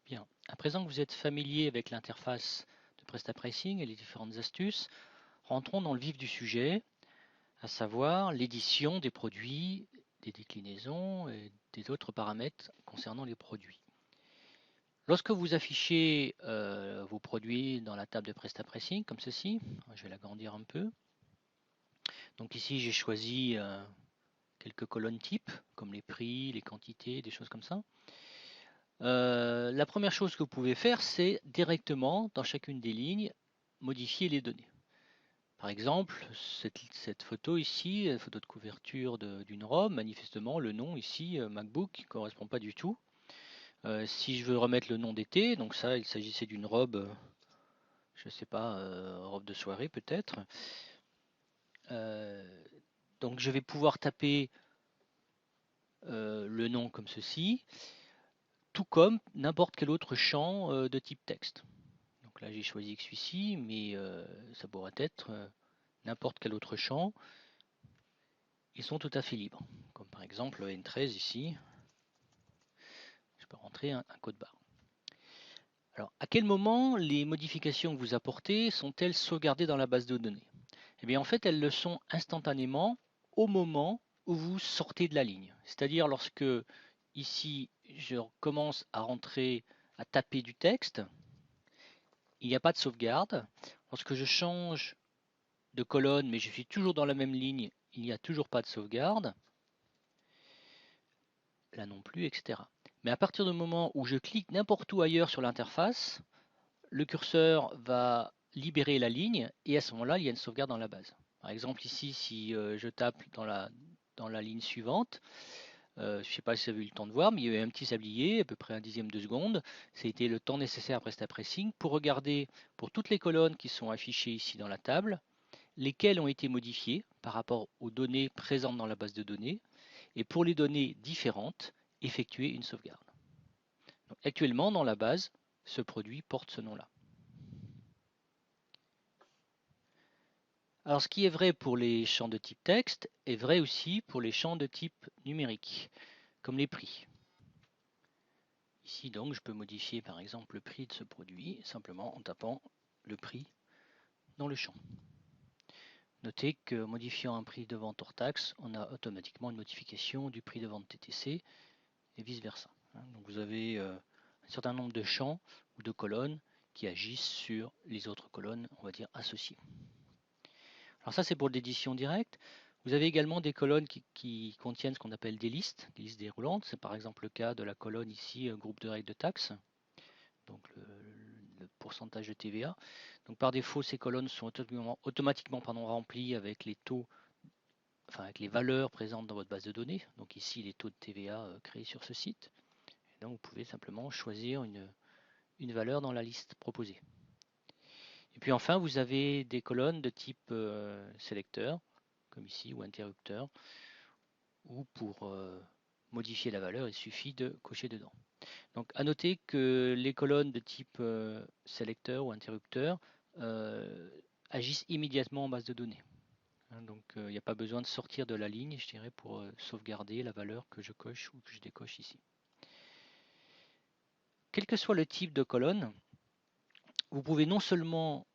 Bien. À présent que vous êtes familier avec l'interface de PrestaPricing et les différentes astuces, rentrons dans le vif du sujet, à savoir l'édition des produits, des déclinaisons et des autres paramètres concernant les produits. Lorsque vous affichez vos produits dans la table de PrestaPricing, comme ceci, je vais l'agrandir un peu. Donc ici, j'ai choisi quelques colonnes types, comme les prix, les quantités, des choses comme ça. La première chose que vous pouvez faire, c'est directement, dans chacune des lignes, modifier les données. Par exemple, cette photo ici, photo de couverture d'une robe, manifestement le nom ici, MacBook, ne correspond pas du tout. Si je veux remettre le nom d'été, donc ça, il s'agissait d'une robe, je ne sais pas, robe de soirée peut-être. Donc je vais pouvoir taper le nom comme ceci, tout comme n'importe quel autre champ de type texte. Donc là j'ai choisi que celui-ci, mais ça pourrait être n'importe quel autre champ. Ils sont tout à fait libres. Comme par exemple le N13 ici, je peux rentrer un code barre. Alors à quel moment les modifications que vous apportez sont-elles sauvegardées dans la base de données? Eh bien en fait elles le sont instantanément au moment où vous sortez de la ligne. C'est-à-dire lorsque ici je commence à rentrer, à taper du texte, il n'y a pas de sauvegarde. Lorsque je change de colonne, mais je suis toujours dans la même ligne, il n'y a toujours pas de sauvegarde. Là non plus, etc. Mais à partir du moment où je clique n'importe où ailleurs sur l'interface, le curseur va libérer la ligne et à ce moment-là, il y a une sauvegarde dans la base. Par exemple, ici, si je tape dans la ligne suivante, je ne sais pas si vous avez eu le temps de voir, mais il y a eu un petit sablier, à peu près un dixième de seconde. C'était le temps nécessaire à PrestaPricing pour regarder pour toutes les colonnes qui sont affichées ici dans la table, lesquelles ont été modifiées par rapport aux données présentes dans la base de données, et pour les données différentes, effectuer une sauvegarde. Donc, actuellement, dans la base, ce produit porte ce nom-là. Alors, ce qui est vrai pour les champs de type texte est vrai aussi pour les champs de type numérique, comme les prix. Ici, donc, je peux modifier par exemple le prix de ce produit simplement en tapant le prix dans le champ. Notez que modifiant un prix de vente hors taxe, on a automatiquement une modification du prix de vente TTC et vice-versa. Donc vous avez un certain nombre de champs ou de colonnes qui agissent sur les autres colonnes, on va dire, associées. Alors ça, c'est pour l'édition directe. Vous avez également des colonnes qui contiennent ce qu'on appelle des listes déroulantes. C'est par exemple le cas de la colonne ici, groupe de règles de taxes, donc le pourcentage de TVA. Donc par défaut, ces colonnes sont automatiquement remplies avec les taux, enfin avec les valeurs présentes dans votre base de données. Donc ici, les taux de TVA créés sur ce site. Et donc vous pouvez simplement choisir une valeur dans la liste proposée. Et puis enfin, vous avez des colonnes de type sélecteur, comme ici, ou interrupteur, où pour modifier la valeur, il suffit de cocher dedans. Donc à noter que les colonnes de type sélecteur ou interrupteur agissent immédiatement en base de données. Donc il n'y a pas besoin de sortir de la ligne, je dirais, pour sauvegarder la valeur que je coche ou que je décoche ici. Quel que soit le type de colonne, vous pouvez non seulement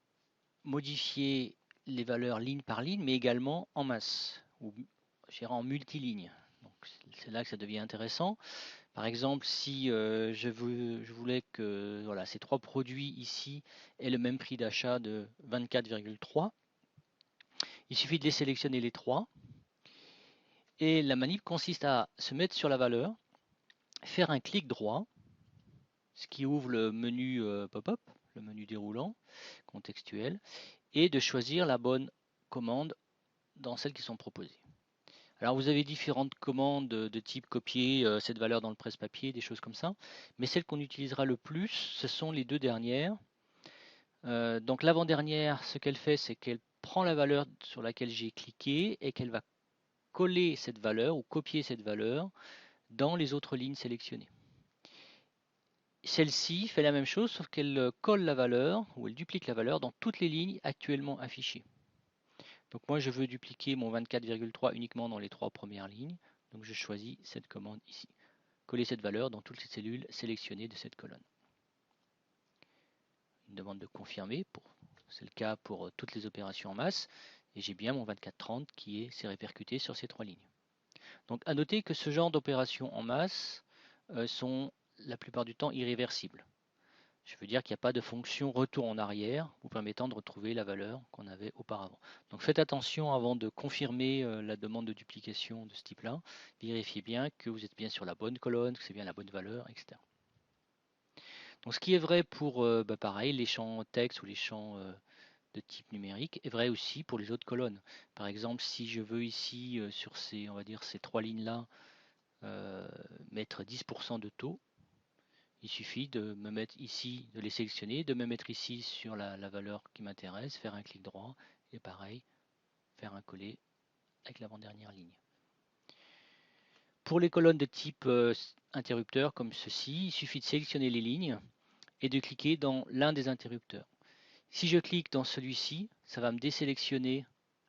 modifier les valeurs ligne par ligne, mais également en masse, ou je dirais en multiligne. Donc c'est là que ça devient intéressant. Par exemple, si je voulais que voilà, ces trois produits ici aient le même prix d'achat de 24,3, il suffit de les sélectionner les trois. Et la manip consiste à se mettre sur la valeur, faire un clic droit, ce qui ouvre le menu pop-up, le menu déroulant, contextuel, et de choisir la bonne commande dans celles qui sont proposées. Alors vous avez différentes commandes de type copier cette valeur dans le presse-papier, des choses comme ça, mais celles qu'on utilisera le plus, ce sont les deux dernières. Donc l'avant-dernière, ce qu'elle fait, c'est qu'elle prend la valeur sur laquelle j'ai cliqué et qu'elle va coller cette valeur ou copier cette valeur dans les autres lignes sélectionnées. Celle-ci fait la même chose, sauf qu'elle colle la valeur ou elle duplique la valeur dans toutes les lignes actuellement affichées. Donc moi je veux dupliquer mon 24,3 uniquement dans les trois premières lignes, donc je choisis cette commande ici. Coller cette valeur dans toutes les cellules sélectionnées de cette colonne. une demande de confirmer. C'est le cas pour toutes les opérations en masse. Et j'ai bien mon 2430 qui s'est répercuté sur ces 3 lignes. Donc à noter que ce genre d'opérations en masse sont la plupart du temps irréversibles. Je veux dire qu'il n'y a pas de fonction retour en arrière vous permettant de retrouver la valeur qu'on avait auparavant. Donc faites attention avant de confirmer la demande de duplication de ce type-là. Vérifiez bien que vous êtes bien sur la bonne colonne, que c'est bien la bonne valeur, etc. Donc ce qui est vrai pour pareil, les champs texte ou les champs de type numérique est vrai aussi pour les autres colonnes. Par exemple, si je veux ici sur ces, on va dire, ces 3 lignes-là mettre 10% de taux, il suffit de me mettre ici, de les sélectionner, de me mettre ici sur la valeur qui m'intéresse, faire un clic droit et pareil, faire un coller avec l'avant-dernière ligne. Pour les colonnes de type interrupteur comme ceci, il suffit de sélectionner les lignes et de cliquer dans l'un des interrupteurs. Si je clique dans celui-ci, ça va me désélectionner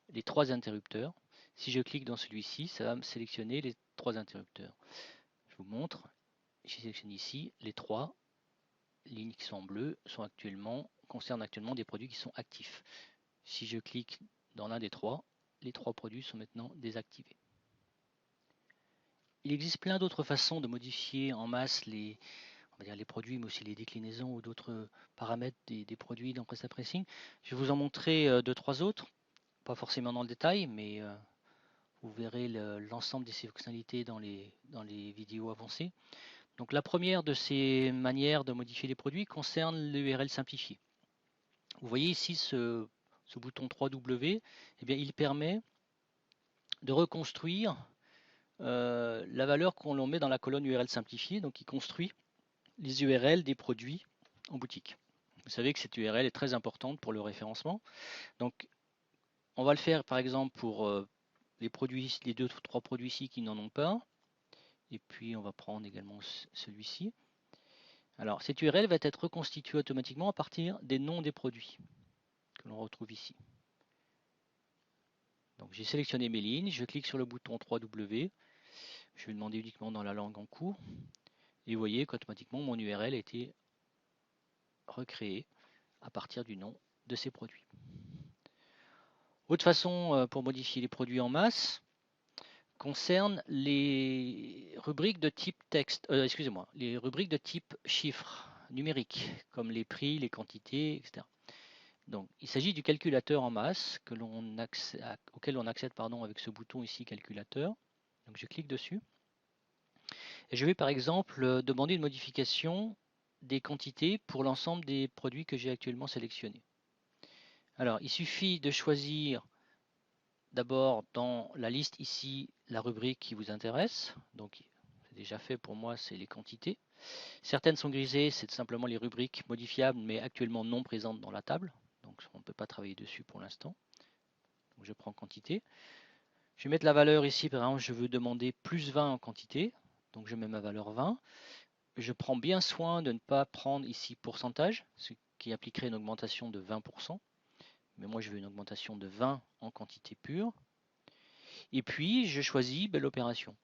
les 3 interrupteurs. Si je clique dans celui-ci, ça va me sélectionner les 3 interrupteurs. Je vous montre, je sélectionne ici les 3 lignes qui sont en bleu concernent actuellement des produits qui sont actifs. Si je clique dans l'un des 3, les 3 produits sont maintenant désactivés. Il existe plein d'autres façons de modifier en masse les produits, mais aussi les déclinaisons ou d'autres paramètres des produits dans PrestaPressing. Je vais vous en montrer 2-3 autres, pas forcément dans le détail, mais vous verrez l'ensemble de ces fonctionnalités dans les vidéos avancées. Donc la première de ces manières de modifier les produits concerne l'URL simplifié. Vous voyez ici ce bouton 3W, eh bien, il permet de reconstruire la valeur qu'on met dans la colonne URL simplifiée, donc il construit les URL des produits en boutique. Vous savez que cette URL est très importante pour le référencement. Donc on va le faire par exemple pour les 2-3 produits ici qui n'en ont pas. Et puis on va prendre également celui-ci. Alors cette URL va être reconstituée automatiquement à partir des noms des produits que l'on retrouve ici. Donc j'ai sélectionné mes lignes, je clique sur le bouton 3W, je vais demander uniquement dans la langue en cours, et vous voyez qu'automatiquement mon URL a été recréé à partir du nom de ces produits. Autre façon pour modifier les produits en masse concerne les rubriques de type texte, les rubriques de type chiffres numériques, comme les prix, les quantités, etc. Donc, il s'agit du calculateur en masse auquel on accède avec ce bouton ici, calculateur. Donc, je clique dessus. Et je vais par exemple demander une modification des quantités pour l'ensemble des produits que j'ai actuellement sélectionnés. Alors, il suffit de choisir d'abord dans la liste ici la rubrique qui vous intéresse. Donc, c'est déjà fait pour moi, c'est les quantités. Certaines sont grisées, c'est simplement les rubriques modifiables, mais actuellement non présentes dans la table. Donc, on ne peut pas travailler dessus pour l'instant. Donc, je prends quantité. Je vais mettre la valeur ici, par exemple, je veux demander plus 20 en quantité. Donc, je mets ma valeur 20. Je prends bien soin de ne pas prendre ici pourcentage, ce qui impliquerait une augmentation de 20%. Mais moi, je veux une augmentation de 20 en quantité pure. Et puis, je choisis l'opération.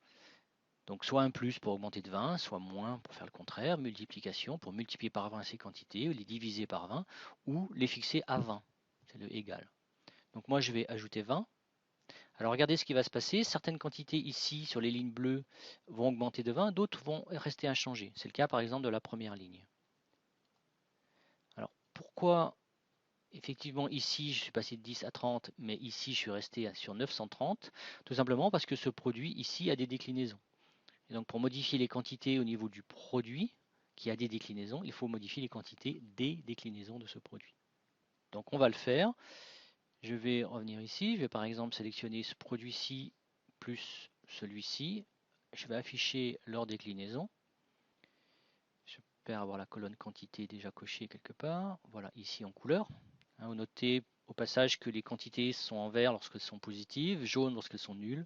Donc, soit un plus pour augmenter de 20, soit moins pour faire le contraire, multiplication pour multiplier par 20 ces quantités, ou les diviser par 20, ou les fixer à 20. C'est le égal. Donc, moi, je vais ajouter 20. Alors, regardez ce qui va se passer. Certaines quantités ici, sur les lignes bleues, vont augmenter de 20, d'autres vont rester inchangées. C'est le cas, par exemple, de la première ligne. Alors, pourquoi effectivement, ici, je suis passé de 10 à 30, mais ici, je suis resté sur 930, tout simplement parce que ce produit ici a des déclinaisons. Et donc, pour modifier les quantités au niveau du produit qui a des déclinaisons, il faut modifier les quantités des déclinaisons de ce produit. Donc, on va le faire. Je vais revenir ici. Je vais par exemple sélectionner ce produit-ci plus celui-ci. Je vais afficher leur déclinaison. J'espère avoir la colonne quantité déjà cochée quelque part. Voilà, ici en couleur. Vous notez au passage que les quantités sont en vert lorsqu'elles sont positives, jaune lorsqu'elles sont nulles,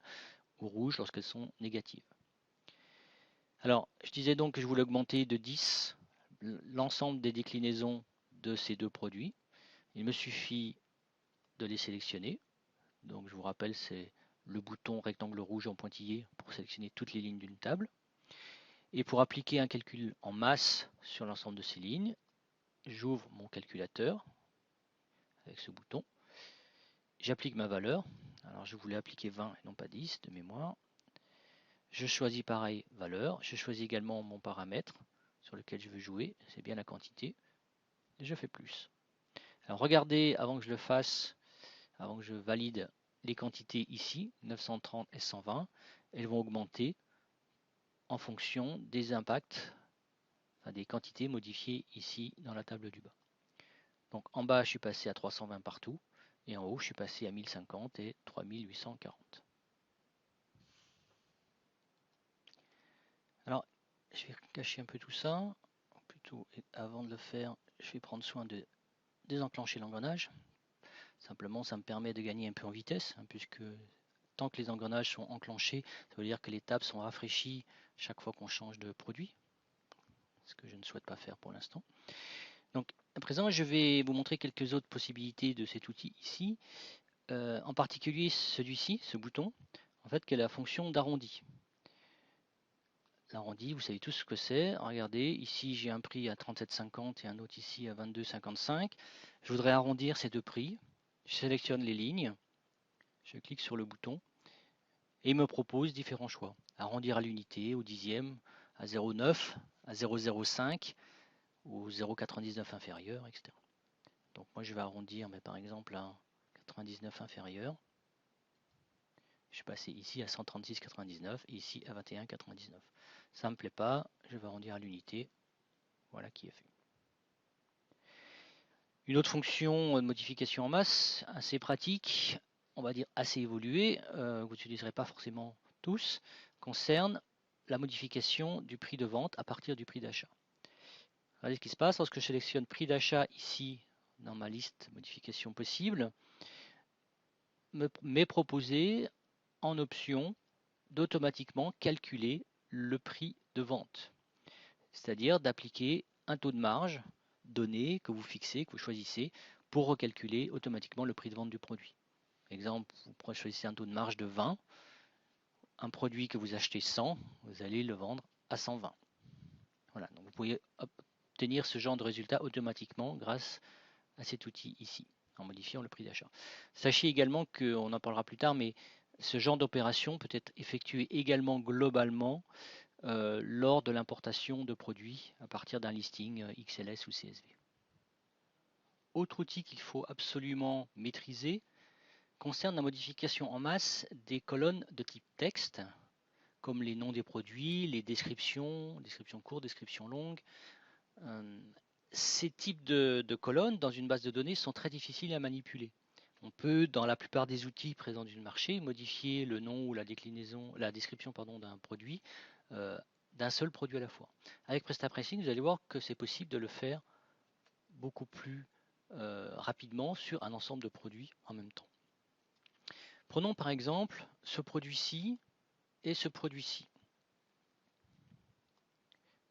ou rouge lorsqu'elles sont négatives. Alors, je disais donc que je voulais augmenter de 10 l'ensemble des déclinaisons de ces deux produits. Il me suffit de les sélectionner. Donc, je vous rappelle, c'est le bouton rectangle rouge en pointillé pour sélectionner toutes les lignes d'une table. Et pour appliquer un calcul en masse sur l'ensemble de ces lignes, j'ouvre mon calculateur avec ce bouton, j'applique ma valeur. Alors je voulais appliquer 20 et non pas 10 de mémoire. Je choisis pareil valeur, je choisis également mon paramètre sur lequel je veux jouer, c'est bien la quantité, et je fais plus. Alors regardez, avant que je le fasse, avant que je valide les quantités ici, 930 et 120, elles vont augmenter en fonction des impacts, enfin des quantités modifiées ici dans la table du bas. Donc en bas, je suis passé à 320 partout, et en haut, je suis passé à 1050 et 3840. Alors, je vais cacher un peu tout ça. Plutôt, avant de le faire, je vais prendre soin de désenclencher l'engrenage. Simplement, ça me permet de gagner un peu en vitesse, hein, puisque tant que les engrenages sont enclenchés, ça veut dire que les tables sont rafraîchies chaque fois qu'on change de produit, ce que je ne souhaite pas faire pour l'instant. Donc, à présent, je vais vous montrer quelques autres possibilités de cet outil ici, en particulier celui-ci, ce bouton, en fait, qui a la fonction d'arrondi. L'arrondi, vous savez tous ce que c'est. Regardez, ici j'ai un prix à 37,50 et un autre ici à 22,55. Je voudrais arrondir ces deux prix. Je sélectionne les lignes, je clique sur le bouton et il me propose différents choix. Arrondir à l'unité, au dixième, à 0,9, à 0,05 ou 0,99 inférieur, etc. Donc moi je vais arrondir, mais par exemple à 99 inférieur. Je suis passé ici à 136,99 et ici à 21,99. Ça ne me plaît pas, je vais arrondir à l'unité. Voilà qui est fait. Une autre fonction de modification en masse, assez pratique, on va dire assez évoluée, que vous n'utiliserez pas forcément tous, concerne la modification du prix de vente à partir du prix d'achat. Regardez ce qui se passe lorsque je sélectionne prix d'achat ici dans ma liste modification possible, m'est proposé en option d'automatiquement calculer le prix de vente, c'est-à-dire d'appliquer un taux de marge donné que vous fixez, que vous choisissez, pour recalculer automatiquement le prix de vente du produit. Exemple, vous choisissez un taux de marge de 20, un produit que vous achetez 100, vous allez le vendre à 120. Voilà, donc vous pouvez obtenir ce genre de résultat automatiquement grâce à cet outil ici, en modifiant le prix d'achat. Sachez également qu'on en parlera plus tard, mais ce genre d'opération peut être effectué également globalement lors de l'importation de produits à partir d'un listing XLS ou CSV. Autre outil qu'il faut absolument maîtriser concerne la modification en masse des colonnes de type texte, comme les noms des produits, les descriptions courtes, descriptions longues. Ces types de colonnes dans une base de données sont très difficiles à manipuler. On peut, dans la plupart des outils présents sur le marché, modifier le nom ou la déclinaison, la description d'un produit, d'un seul produit à la fois. Avec PrestaPricing, vous allez voir que c'est possible de le faire beaucoup plus rapidement sur un ensemble de produits en même temps. Prenons par exemple ce produit-ci et ce produit-ci.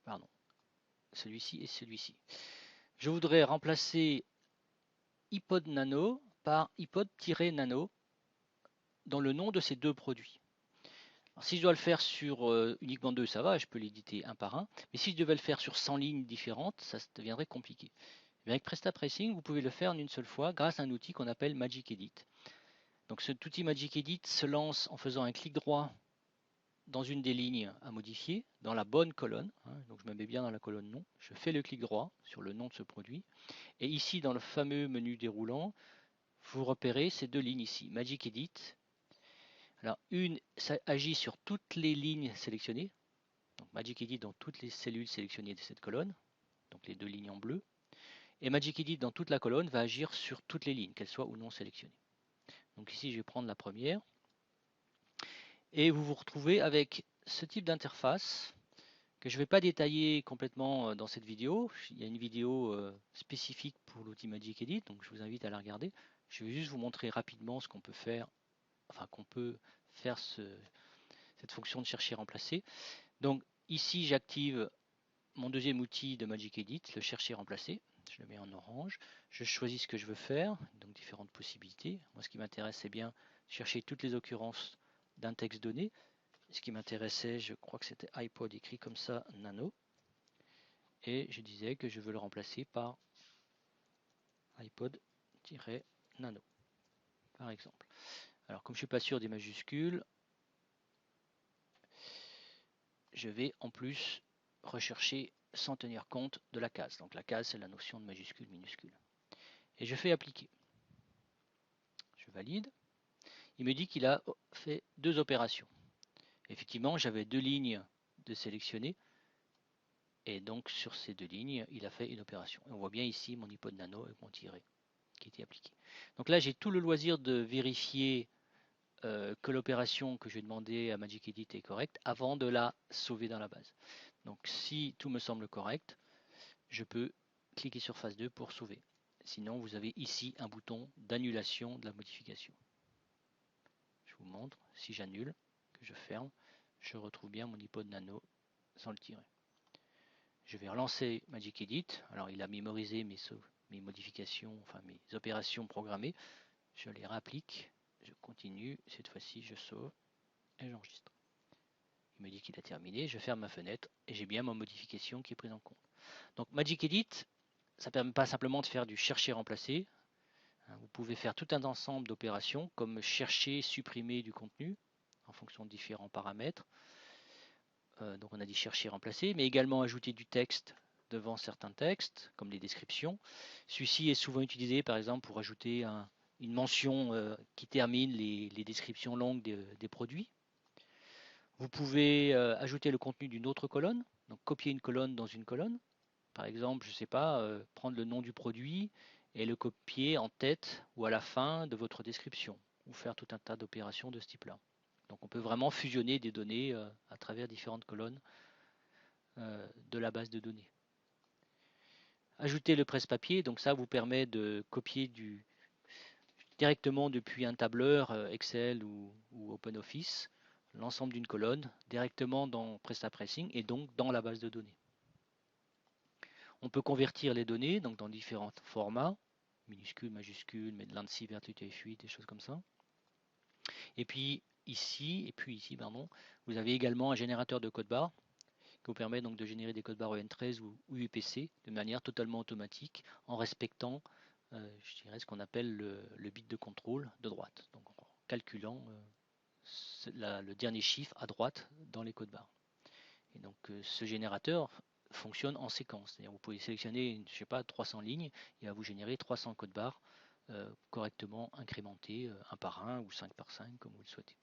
Pardon, celui-ci et celui-ci. Je voudrais remplacer iPod Nano par iPod-Nano dans le nom de ces deux produits. Alors, si je dois le faire sur uniquement deux, ça va, je peux l'éditer un par un. Mais si je devais le faire sur 100 lignes différentes, ça deviendrait compliqué. Mais avec PrestaPricing, vous pouvez le faire en une seule fois grâce à un outil qu'on appelle Magic Edit. Donc cet outil Magic Edit se lance en faisant un clic droit dans une des lignes à modifier, dans la bonne colonne. Donc je me mets bien dans la colonne nom. Je fais le clic droit sur le nom de ce produit. Et ici, dans le fameux menu déroulant, vous repérez ces deux lignes ici, Magic Edit. Alors une, ça agit sur toutes les lignes sélectionnées. Donc Magic Edit dans toutes les cellules sélectionnées de cette colonne. Donc les deux lignes en bleu. Et Magic Edit dans toute la colonne va agir sur toutes les lignes, qu'elles soient ou non sélectionnées. Donc ici, je vais prendre la première. Et vous vous retrouvez avec ce type d'interface que je ne vais pas détailler complètement dans cette vidéo. Il y a une vidéo spécifique pour l'outil Magic Edit, donc je vous invite à la regarder. Je vais juste vous montrer rapidement ce qu'on peut faire, enfin qu'on peut faire cette fonction de chercher remplacer. Donc ici, j'active mon deuxième outil de Magic Edit, le chercher remplacer. Je le mets en orange. Je choisis ce que je veux faire, donc différentes possibilités. Moi, ce qui m'intéresse, c'est bien chercher toutes les occurrences d'un texte donné. Ce qui m'intéressait, je crois que c'était iPod écrit comme ça, Nano. Et je disais que je veux le remplacer par iPod-nano, par exemple. Alors, comme je ne suis pas sûr des majuscules, je vais en plus rechercher sans tenir compte de la case. Donc la case, c'est la notion de majuscule, minuscule. Et je fais appliquer. Je valide. Il me dit qu'il a fait 2 opérations. Effectivement, j'avais 2 lignes de sélectionner. Et donc sur ces 2 lignes, il a fait une opération. Et on voit bien ici mon iPod Nano avec mon tiret qui était appliqué. Donc là, j'ai tout le loisir de vérifier que l'opération que je vais demander à Magic Edit est correcte avant de la sauver dans la base. Donc si tout me semble correct, je peux cliquer sur phase 2 pour sauver. Sinon, vous avez ici un bouton d'annulation de la modification. Je vous montre, si j'annule, que je ferme, je retrouve bien mon iPod Nano sans le tirer. Je vais relancer Magic Edit. Alors il a mémorisé mes modifications, enfin mes opérations programmées. Je les réapplique, je continue, cette fois-ci je sauve et j'enregistre. Il me dit qu'il a terminé, je ferme ma fenêtre et j'ai bien ma modification qui est prise en compte. Donc Magic Edit, ça ne permet pas simplement de faire du chercher-remplacer. Vous pouvez faire tout un ensemble d'opérations comme chercher, supprimer du contenu en fonction de différents paramètres. Donc on a dit chercher, remplacer, mais également ajouter du texte devant certains textes, comme les descriptions. Celui-ci est souvent utilisé par exemple pour ajouter une mention qui termine les descriptions longues des produits. Vous pouvez ajouter le contenu d'une autre colonne, donc copier une colonne dans une colonne. Par exemple, je ne sais pas, prendre le nom du produit et le copier en tête ou à la fin de votre description, ou faire tout un tas d'opérations de ce type-là. Donc on peut vraiment fusionner des données à travers différentes colonnes de la base de données. Ajouter le presse-papier, donc ça vous permet de copier directement depuis un tableur Excel ou OpenOffice l'ensemble d'une colonne directement dans PrestaPressing et donc dans la base de données. On peut convertir les données donc dans différents formats, minuscules, majuscules, Medlancy, Vertu F8, des choses comme ça. Et puis ici, vous avez également un générateur de code barre qui vous permet donc de générer des codes barres EN13 ou UPC de manière totalement automatique en respectant je dirais ce qu'on appelle le bit de contrôle de droite, donc en calculant le dernier chiffre à droite dans les codes barres. Et donc ce générateur fonctionne en séquence, c'est-à-dire vous pouvez sélectionner, je sais pas, 300 lignes, et il va vous générer 300 codes barres correctement incrémentés 1 par 1 ou 5 par 5 comme vous le souhaitez.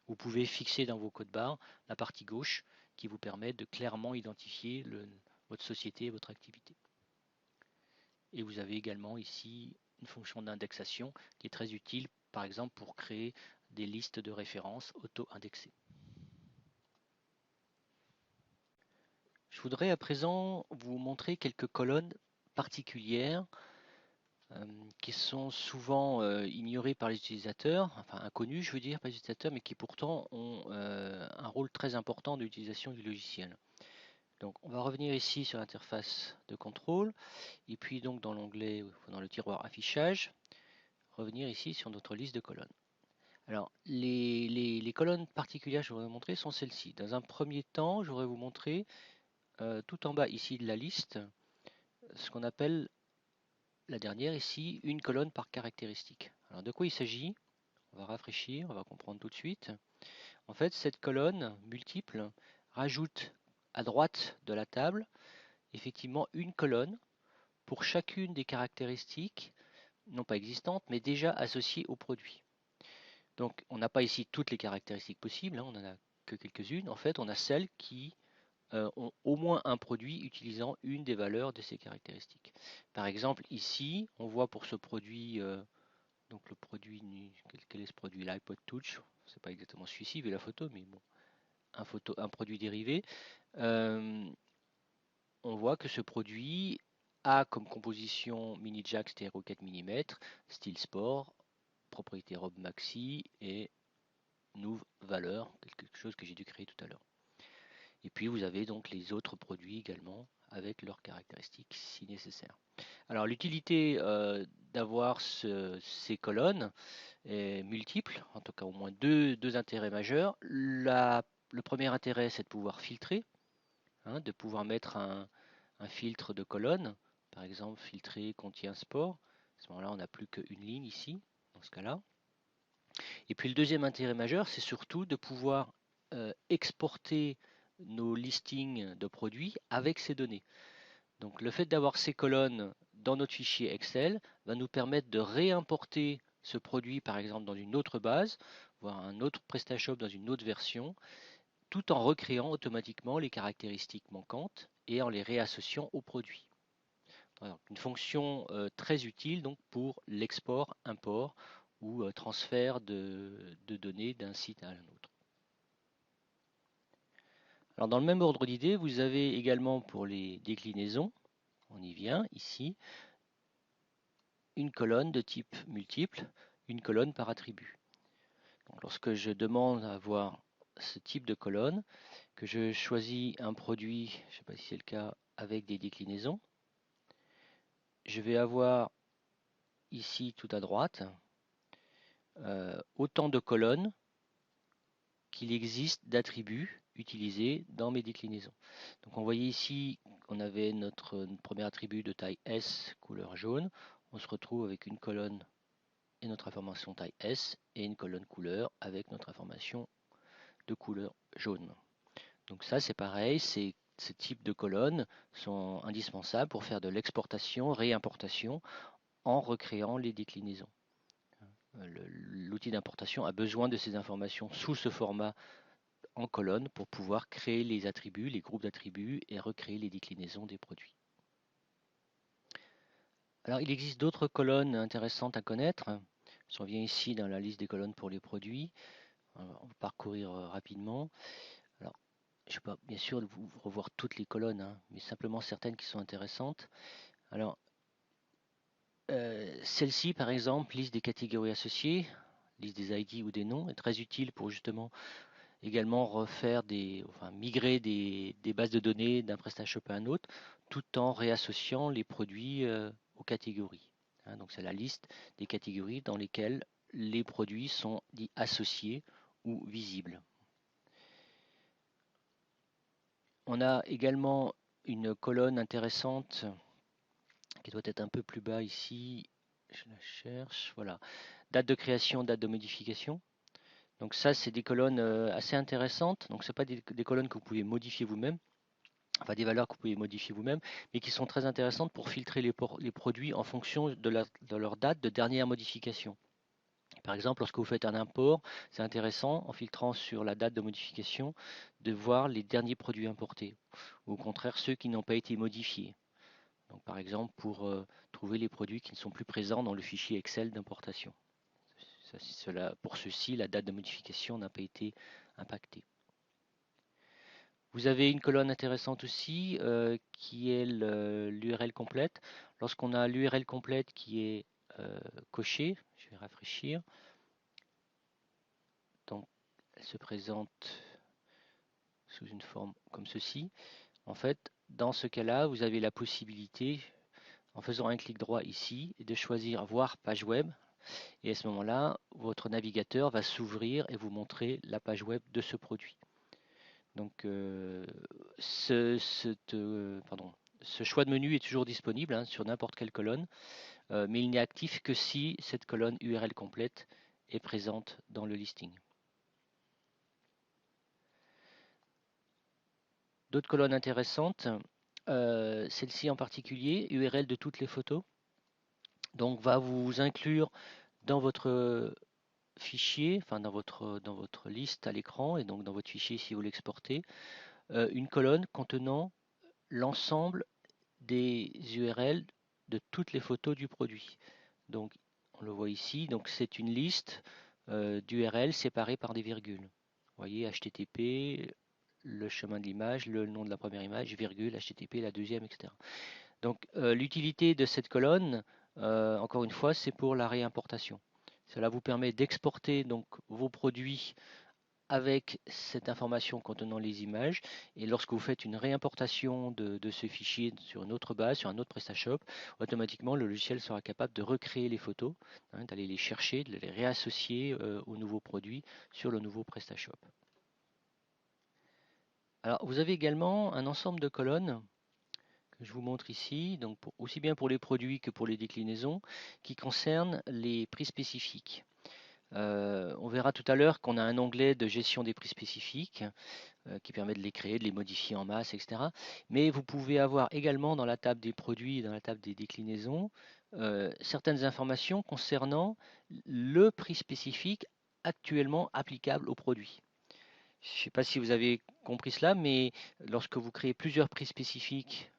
Vous pouvez fixer dans vos codes barres la partie gauche qui vous permet de clairement identifier votre société et votre activité. Et vous avez également ici une fonction d'indexation qui est très utile, par exemple pour créer des listes de références auto-indexées. Je voudrais à présent vous montrer quelques colonnes particulières qui sont souvent ignorées par les utilisateurs, enfin inconnues je veux dire par les utilisateurs, mais qui pourtant ont un rôle très important d'utilisation du logiciel. Donc on va revenir ici sur l'interface de contrôle, et puis donc dans l'onglet, dans le tiroir affichage, revenir ici sur notre liste de colonnes. Alors les colonnes particulières que je voudrais vous montrer sont celles-ci. Dans un premier temps, je voudrais vous montrer tout en bas ici de la liste, ce qu'on appelle la dernière ici, une colonne par caractéristique. Alors de quoi il s'agit? On va rafraîchir, on va comprendre tout de suite. En fait, cette colonne multiple rajoute à droite de la table effectivement une colonne pour chacune des caractéristiques, non pas existantes, mais déjà associées au produit. Donc on n'a pas ici toutes les caractéristiques possibles, on n'en a que quelques-unes. En fait, on a celles qui ont au moins un produit utilisant une des valeurs de ces caractéristiques. Par exemple, ici, on voit pour ce produit, donc le produit, quel est ce produit? L'iPod Touch, c'est pas exactement celui-ci vu la photo, mais bon, un produit dérivé. On voit que ce produit a comme composition mini jack stéréo 4 mm, style sport, propriété robe maxi et nouveau valeur, quelque chose que j'ai dû créer tout à l'heure. Et puis vous avez donc les autres produits également avec leurs caractéristiques si nécessaire. Alors l'utilité d'avoir ces colonnes est multiple, en tout cas au moins deux intérêts majeurs. Le premier intérêt c'est de pouvoir filtrer, de pouvoir mettre un filtre de colonnes. par exemple filtrer contient sport. À ce moment-là, on n'a plus qu'une ligne ici, dans ce cas-là. Et puis le deuxième intérêt majeur, c'est surtout de pouvoir exporter nos listings de produits avec ces données. Donc le fait d'avoir ces colonnes dans notre fichier Excel va nous permettre de réimporter ce produit par exemple dans une autre base, voire un autre PrestaShop dans une autre version, tout en recréant automatiquement les caractéristiques manquantes et en les réassociant au produit. Alors, une fonction très utile donc pour l'export-import ou transfert de données d'un site à un autre. Alors dans le même ordre d'idée, vous avez également pour les déclinaisons, on y vient ici, une colonne de type multiple, une colonne par attribut. Donc, lorsque je demande à avoir ce type de colonne, que je choisis un produit, je ne sais pas si c'est le cas, avec des déclinaisons, je vais avoir ici tout à droite autant de colonnes qu'il existe d'attributs utilisés dans mes déclinaisons. Donc on voyait ici qu'on avait notre premier attribut de taille S, couleur jaune. On se retrouve avec une colonne et notre information taille S et une colonne couleur avec notre information de couleur jaune. Donc ça c'est pareil, ces types de colonnes sont indispensables pour faire de l'exportation, réimportation en recréant les déclinaisons. L'outil d'importation a besoin de ces informations sous ce format en colonne pour pouvoir créer les attributs, les groupes d'attributs et recréer les déclinaisons des produits. Alors il existe d'autres colonnes intéressantes à connaître. Si on vient ici dans la liste des colonnes pour les produits, on va parcourir rapidement. Alors, je ne vais pas bien sûr vous revoir toutes les colonnes, hein, mais simplement certaines qui sont intéressantes. Alors, celle-ci par exemple, liste des catégories associées, liste des ID ou des noms, est très utile pour justement également refaire migrer des bases de données d'un PrestaShop à un autre, tout en réassociant les produits aux catégories. Hein, donc c'est la liste des catégories dans lesquelles les produits sont dits associés ou visibles. On a également une colonne intéressante qui doit être un peu plus bas ici. Je la cherche. Voilà. Date de création, date de modification. Donc ça, c'est des colonnes assez intéressantes. Donc ce pas des colonnes que vous pouvez modifier vous-même, enfin des valeurs que vous pouvez modifier vous-même, mais qui sont très intéressantes pour filtrer les produits en fonction de leur date de dernière modification. Par exemple, lorsque vous faites un import, c'est intéressant, en filtrant sur la date de modification, de voir les derniers produits importés, ou au contraire ceux qui n'ont pas été modifiés. Donc, par exemple, pour trouver les produits qui ne sont plus présents dans le fichier Excel d'importation. Pour ceux-ci, la date de modification n'a pas été impactée. Vous avez une colonne intéressante aussi qui est l'URL complète. Lorsqu'on a l'URL complète qui est cochée, je vais rafraîchir. Donc, elle se présente sous une forme comme ceci. En fait, dans ce cas-là, vous avez la possibilité, en faisant un clic droit ici, de choisir voir page web. Et à ce moment-là, votre navigateur va s'ouvrir et vous montrer la page web de ce produit. Donc, ce choix de menu est toujours disponible hein, sur n'importe quelle colonne, mais il n'est actif que si cette colonne URL complète est présente dans le listing. D'autres colonnes intéressantes, celle-ci en particulier, URL de toutes les photos, donc va vous inclure dans votre fichier, enfin dans votre liste à l'écran et donc dans votre fichier si vous l'exportez, une colonne contenant l'ensemble des URL de toutes les photos du produit. Donc on le voit ici, donc c'est une liste d'URL séparées par des virgules. Vous voyez HTTP, le chemin de l'image, le nom de la première image, virgule, HTTP, la deuxième, etc. Donc l'utilité de cette colonne, encore une fois, c'est pour la réimportation. Cela vous permet d'exporter donc vos produits avec cette information contenant les images et lorsque vous faites une réimportation de ce fichier sur une autre base, sur un autre PrestaShop, automatiquement le logiciel sera capable de recréer les photos, hein, d'aller les chercher, de les réassocier au nouveau produit sur le nouveau PrestaShop. Alors vous avez également un ensemble de colonnes que je vous montre ici, donc aussi bien pour les produits que pour les déclinaisons, qui concernent les prix spécifiques. On verra tout à l'heure qu'on a un onglet de gestion des prix spécifiques qui permet de les créer, de les modifier en masse, etc. Mais vous pouvez avoir également dans la table des produits, dans la table des déclinaisons, certaines informations concernant le prix spécifique actuellement applicable au produit. Je ne sais pas si vous avez compris cela, mais lorsque vous créez plusieurs prix spécifiques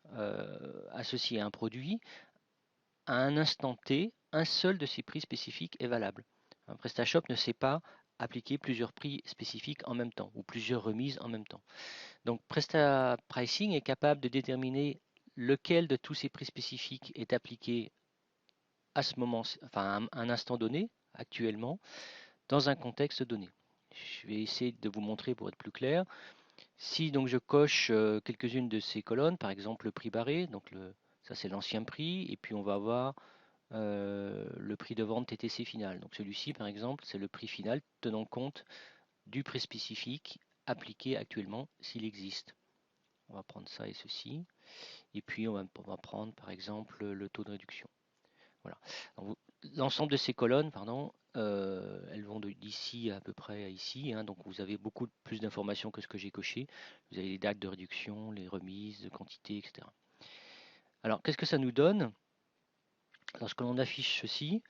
associés à un produit, à un instant T, un seul de ces prix spécifiques est valable. Un PrestaShop ne sait pas appliquer plusieurs prix spécifiques en même temps ou plusieurs remises en même temps. Donc PrestaPricing est capable de déterminer lequel de tous ces prix spécifiques est appliqué à ce moment, enfin à un instant donné, actuellement, dans un contexte donné. Je vais essayer de vous montrer pour être plus clair. Si donc je coche quelques-unes de ces colonnes, par exemple le prix barré, donc ça c'est l'ancien prix, et puis on va avoir le prix de vente TTC final. Donc celui-ci par exemple c'est le prix final tenant compte du prix spécifique appliqué actuellement s'il existe. On va prendre ça et ceci, et puis on va prendre par exemple le taux de réduction. Voilà. L'ensemble de ces colonnes, pardon, elles vont d'ici à peu près à ici, hein, donc vous avez beaucoup plus d'informations que ce que j'ai coché. Vous avez les dates de réduction, les remises, de quantité, etc. Alors, qu'est-ce que ça nous donne? Lorsque l'on affiche ceci,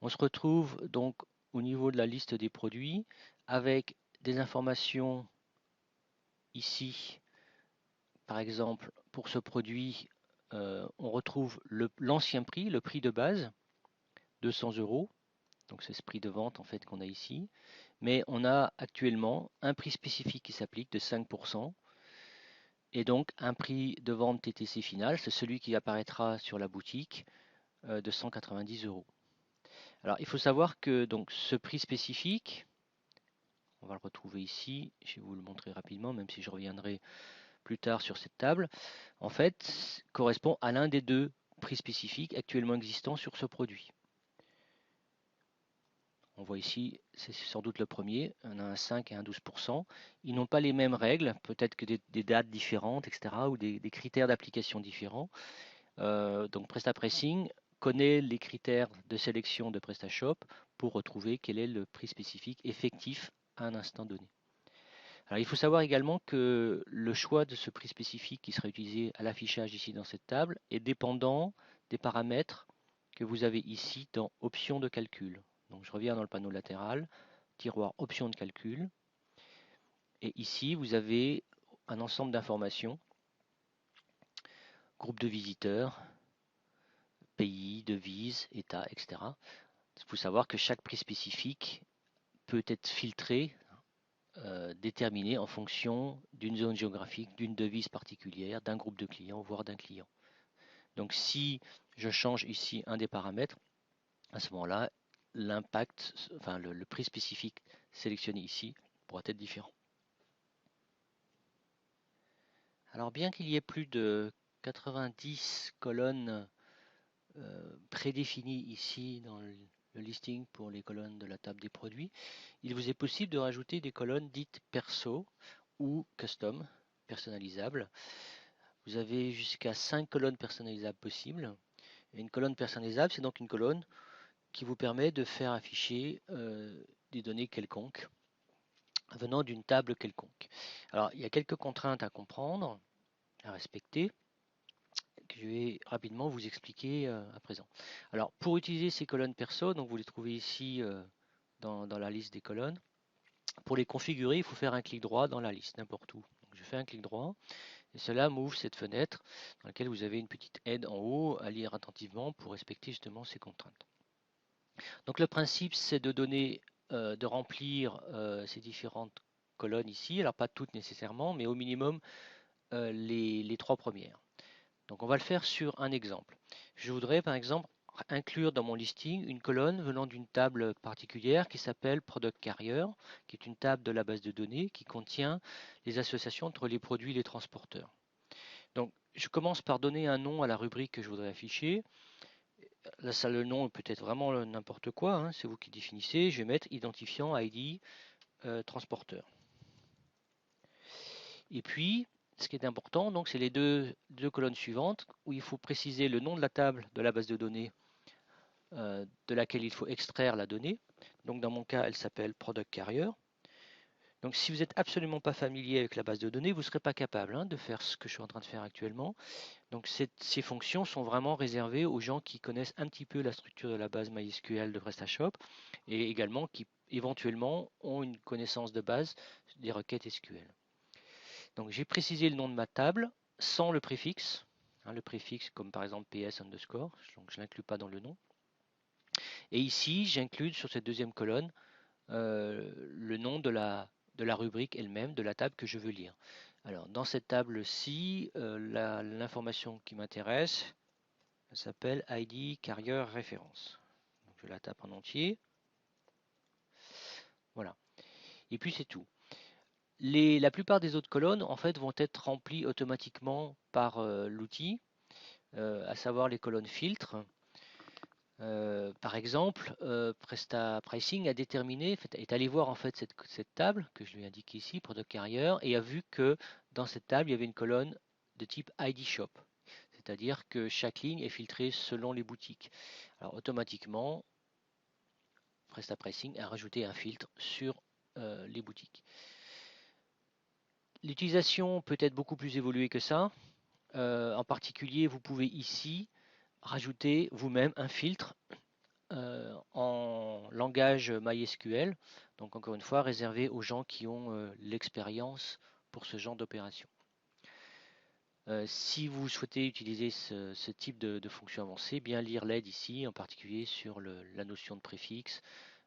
on se retrouve donc au niveau de la liste des produits avec des informations ici. Par exemple, pour ce produit, on retrouve l'ancien prix, le prix de base, 200 €. Donc c'est ce prix de vente en fait qu'on a ici. Mais on a actuellement un prix spécifique qui s'applique de 5%. Et donc un prix de vente TTC final, c'est celui qui apparaîtra sur la boutique de 190 €. Alors il faut savoir que donc ce prix spécifique, on va le retrouver ici, je vais vous le montrer rapidement, même si je reviendrai plus tard sur cette table, en fait correspond à l'un des deux prix spécifiques actuellement existants sur ce produit. On voit ici, c'est sans doute le premier, on a un 5 et un 12%. Ils n'ont pas les mêmes règles, peut-être que des dates différentes, etc., ou des critères d'application différents. Donc PrestaPricing connaît les critères de sélection de PrestaShop pour retrouver quel est le prix spécifique effectif à un instant donné. Alors il faut savoir également que le choix de ce prix spécifique qui sera utilisé à l'affichage ici dans cette table est dépendant des paramètres que vous avez ici dans Options de calcul. Donc je reviens dans le panneau latéral, tiroir Options de calcul, et ici vous avez un ensemble d'informations, groupe de visiteurs, pays, devise, État, etc. Il faut savoir que chaque prix spécifique peut être filtré, déterminé en fonction d'une zone géographique, d'une devise particulière, d'un groupe de clients, voire d'un client. Donc si je change ici un des paramètres, à ce moment-là, l'impact, enfin le prix spécifique sélectionné ici pourra être différent. Alors bien qu'il y ait plus de 90 colonnes prédéfinies ici dans le listing pour les colonnes de la table des produits, il vous est possible de rajouter des colonnes dites perso ou custom, personnalisables. Vous avez jusqu'à 5 colonnes personnalisables possibles. Et une colonne personnalisable, c'est donc une colonne qui vous permet de faire afficher des données quelconques venant d'une table quelconque. Alors, il y a quelques contraintes à comprendre, à respecter, que je vais rapidement vous expliquer à présent. Alors, pour utiliser ces colonnes perso, donc vous les trouvez ici dans la liste des colonnes. Pour les configurer, il faut faire un clic droit dans la liste, n'importe où. Donc, je fais un clic droit, et cela m'ouvre cette fenêtre dans laquelle vous avez une petite aide en haut à lire attentivement pour respecter justement ces contraintes. Donc le principe, c'est de donner, de remplir ces différentes colonnes ici. Alors pas toutes nécessairement, mais au minimum les trois premières. Donc on va le faire sur un exemple. Je voudrais par exemple inclure dans mon listing une colonne venant d'une table particulière qui s'appelle Product Carrier, qui est une table de la base de données qui contient les associations entre les produits et les transporteurs. Donc je commence par donner un nom à la rubrique que je voudrais afficher. Là, ça, le nom peut être vraiment n'importe quoi, hein, c'est vous qui définissez. Je vais mettre identifiant ID transporteur. Et puis, ce qui est important, donc, c'est les deux colonnes suivantes où il faut préciser le nom de la table de la base de données de laquelle il faut extraire la donnée. Donc dans mon cas, elle s'appelle Product Carrier. Donc si vous n'êtes absolument pas familier avec la base de données, vous ne serez pas capable de faire ce que je suis en train de faire actuellement. Donc ces fonctions sont vraiment réservées aux gens qui connaissent un petit peu la structure de la base MySQL de PrestaShop et également qui éventuellement ont une connaissance de base des requêtes SQL. Donc j'ai précisé le nom de ma table sans le préfixe. Le préfixe comme par exemple PS underscore, donc je ne l'inclus pas dans le nom. Et ici, j'inclus sur cette deuxième colonne le nom de la rubrique elle-même, de la table que je veux lire. Alors, dans cette table-ci, l'information qui m'intéresse s'appelle ID Carrier Référence. Donc, je la tape en entier. Voilà. Et puis, c'est tout. La plupart des autres colonnes, en fait, vont être remplies automatiquement par l'outil, à savoir les colonnes filtres. Par exemple, Presta Pricing a déterminé, est allé voir en fait cette table que je lui ai indiquée ici, Product Carrier, et a vu que dans cette table, il y avait une colonne de type ID Shop. C'est-à-dire que chaque ligne est filtrée selon les boutiques. Alors automatiquement, Presta Pricing a rajouté un filtre sur les boutiques. L'utilisation peut être beaucoup plus évoluée que ça. En particulier, vous pouvez ici rajouter vous-même un filtre en langage MySQL, donc encore une fois réservé aux gens qui ont l'expérience pour ce genre d'opération. Si vous souhaitez utiliser ce type de fonction avancée, bien lire l'aide ici, en particulier sur la notion de préfixe.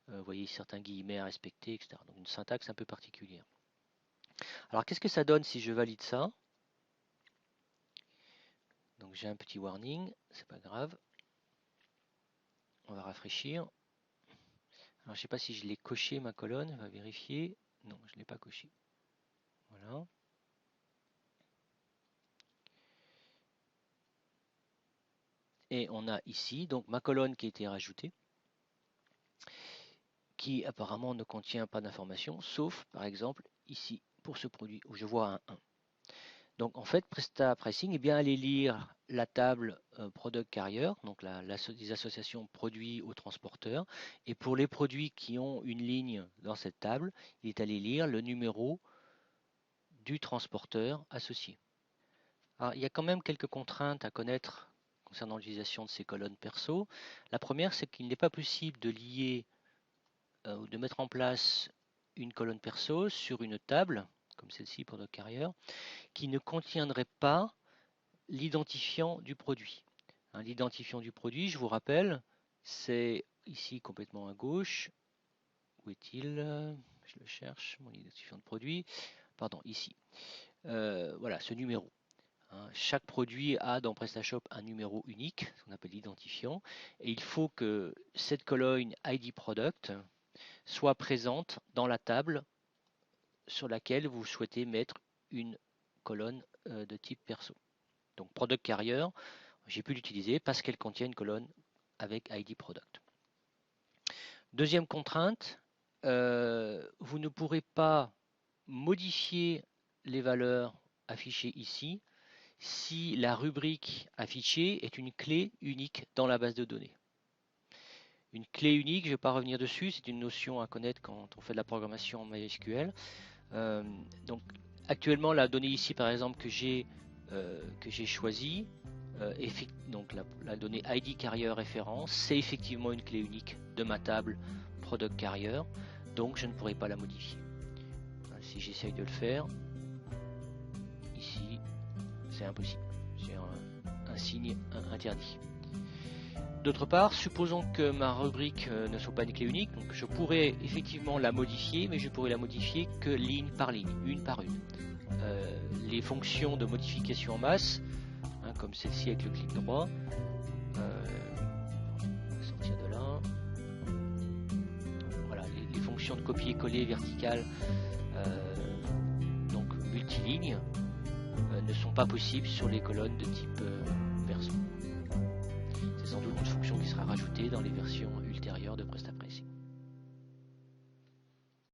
Vous voyez certains guillemets à respecter, etc. Donc une syntaxe un peu particulière. Alors qu'est-ce que ça donne si je valide ça? Donc j'ai un petit warning, c'est pas grave. On va rafraîchir. Alors je ne sais pas si je l'ai coché ma colonne, on va vérifier. Non, je ne l'ai pas coché. Voilà. Et on a ici donc ma colonne qui a été rajoutée, qui apparemment ne contient pas d'informations, sauf par exemple ici pour ce produit où je vois un 1. Donc en fait, Presta Pricing est bien allé lire la table Product Carrier, donc les associations produits aux transporteurs, et pour les produits qui ont une ligne dans cette table, il est allé lire le numéro du transporteur associé. Alors, il y a quand même quelques contraintes à connaître concernant l'utilisation de ces colonnes perso. La première, c'est qu'il n'est pas possible de lier ou de mettre en place une colonne perso sur une table, comme celle-ci pour notre carrière, qui ne contiendrait pas l'identifiant du produit. L'identifiant du produit, je vous rappelle, c'est ici complètement à gauche. Où est-il? Je le cherche, mon identifiant de produit. Pardon, ici. Voilà, ce numéro. Chaque produit a dans PrestaShop un numéro unique, ce qu'on appelle l'identifiant, et il faut que cette colonne ID Product soit présente dans la table sur laquelle vous souhaitez mettre une colonne de type perso. Donc Product Carrier, j'ai pu l'utiliser parce qu'elle contient une colonne avec ID Product. Deuxième contrainte, vous ne pourrez pas modifier les valeurs affichées ici si la rubrique affichée est une clé unique dans la base de données. Une clé unique, je ne vais pas revenir dessus, c'est une notion à connaître quand on fait de la programmation en MySQL. Donc actuellement, la donnée ici, par exemple, que j'ai choisie, donc la donnée ID Carrier référence, c'est effectivement une clé unique de ma table Product Carrier, donc je ne pourrai pas la modifier. Si j'essaye de le faire, ici, c'est impossible. C'est un signe interdit. D'autre part, supposons que ma rubrique ne soit pas une clé unique, donc je pourrais effectivement la modifier, mais je pourrais la modifier que ligne par ligne, une par une. Les fonctions de modification en masse, comme celle-ci avec le clic droit, on va sortir de là. Voilà, les fonctions de copier-coller verticales, donc multiligne, ne sont pas possibles sur les colonnes de type perso. C'est sans doute une fonction qui sera rajoutée dans les versions ultérieures de PrestaPricing.